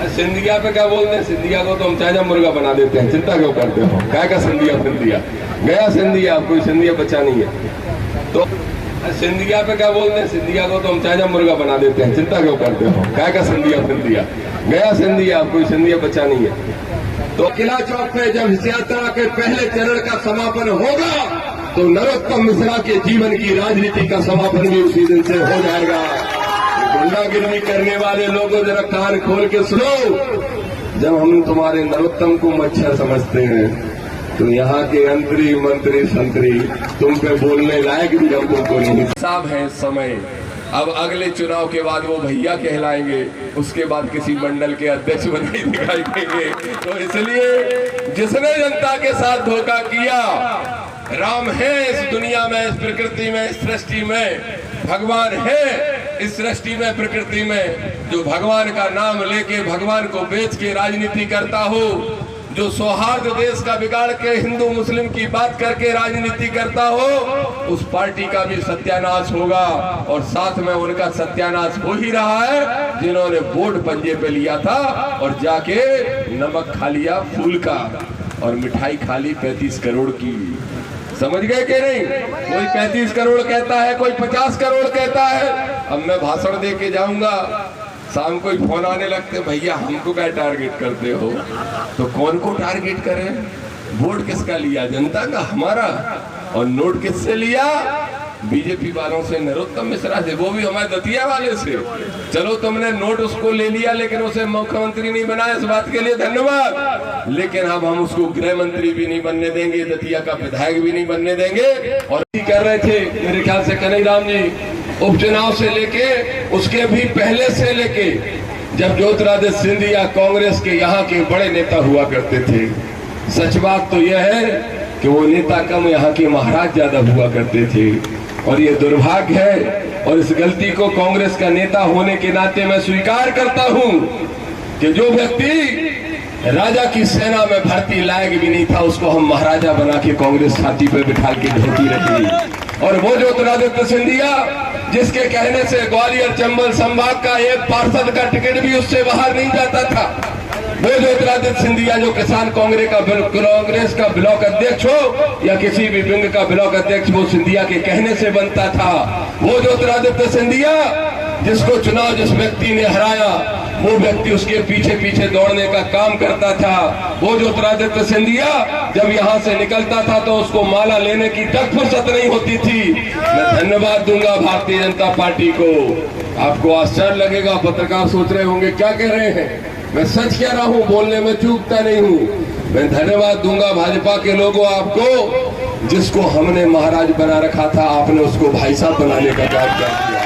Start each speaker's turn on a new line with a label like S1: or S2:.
S1: सिंधिया पे क्या बोलते हैं? सिंधिया को तो हम चाहे मुर्गा बना देते हैं, चिंता क्यों करते हो? क्या का सिंधिया गया सिंधिया, कोई सिंधिया बचा नहीं है। तो सिंधिया पे क्या बोलते हैं? सिंधिया को तो हम चाहे मुर्गा बना देते हैं, चिंता क्यों करते हो? क्या का सिंधिया गया सिंधिया, कोई सिंधिया बचा नहीं है। तो किला चौक पे जब इस यात्रा के पहले चरण का समापन होगा तो नरोत्तम मिश्रा के जीवन की राजनीति का समापन भी उसी दिन से हो जाएगा। गुंडागिरी करने वाले लोगों जरा कान खोल के सुनो, जब हम तुम्हारे नरोत्तम को मच्छर समझते हैं तो यहाँ के मंत्री संतरी तुम पे बोलने लायक भी हम तुमको नहीं। साहब है समय, अब अगले चुनाव के बाद वो भैया कहलाएंगे, उसके बाद किसी मंडल के अध्यक्ष बनाई दिखाई देंगे। तो इसलिए जिसने जनता के साथ धोखा किया, राम है इस दुनिया में, इस प्रकृति में, इस सृष्टि में, भगवान है इस सृष्टि में, प्रकृति में, जो भगवान का नाम लेके भगवान को बेच के राजनीति करता हो, जो सौहार्द देश का बिगाड़ के हिंदू मुस्लिम की बात करके राजनीति करता हो, उस पार्टी का भी सत्यानाश होगा। और साथ में उनका सत्यानाश हो ही रहा है जिन्होंने वोट पंजे पे लिया था और जाके नमक खा लिया फूल का और मिठाई खा ली 35 करोड़ की। समझ गए कि नहीं? कोई 35 करोड़ कहता है, कोई 50 करोड़ कहता है। अब मैं भाषण दे के जाऊंगा, शाम को फोन आने लगते, भैया हमको क्या टारगेट करते हो? तो कौन को टारगेट करें? वोट किसका लिया? जनता का, हमारा। और नोट किससे लिया? बीजेपी वालों से, नरोत्तम मिश्रा से, वो भी हमारे दतिया वाले से। चलो तुमने नोट उसको ले लिया लेकिन उसे मुख्यमंत्री नहीं बनाया, इस बात के लिए धन्यवाद। लेकिन अब हम उसको गृह मंत्री भी नहीं बनने देंगे, दतिया का विधायक भी नहीं बनने देंगे। और कर रहे थे मेरे ख्याल से कन्हैयाराम जी, उपचुनाव से लेके उसके भी पहले से लेके, जब ज्योतिरादित्य सिंधिया कांग्रेस के यहाँ के बड़े नेता हुआ करते थे। सच बात तो यह है कि वो नेता कम, यहाँ के महाराज ज्यादा हुआ करते थे। और ये दुर्भाग्य है, और इस गलती को कांग्रेस का नेता होने के नाते मैं स्वीकार करता हूँ कि जो व्यक्ति राजा की सेना में भर्ती लायक भी नहीं था, उसको हम महाराजा बना के कांग्रेस छाती पे बिठा के ढोती रखी। और वो ज्योतिरादित्य सिंधिया, जिसके कहने से ग्वालियर चंबल संभाग का एक पार्षद का टिकट भी उससे बाहर नहीं जाता था, वो ज्योतिरादित्य सिंधिया जो किसान कांग्रेस का ब्लॉक अध्यक्ष हो या किसी भी विंग का ब्लॉक अध्यक्ष, वो सिंधिया के कहने से बनता था। वो ज्योतिरादित्य सिंधिया जिसको चुनाव जिस व्यक्ति ने हराया, वो व्यक्ति उसके पीछे पीछे दौड़ने का काम करता था। वो ज्योतिरादित्य सिंधिया जब यहाँ से निकलता था तो उसको माला लेने की तक फुर्सत नहीं होती थी। मैं धन्यवाद दूंगा भारतीय जनता पार्टी को। आपको आश्चर्य लगेगा, पत्रकार सोच रहे होंगे क्या कह रहे हैं, मैं सच कह रहा हूँ, बोलने में चूकता नहीं हूँ। मैं धन्यवाद दूंगा भाजपा के लोगों आपको, जिसको हमने महाराज बना रखा था, आपने उसको भाई साहब बनाने का काम किया।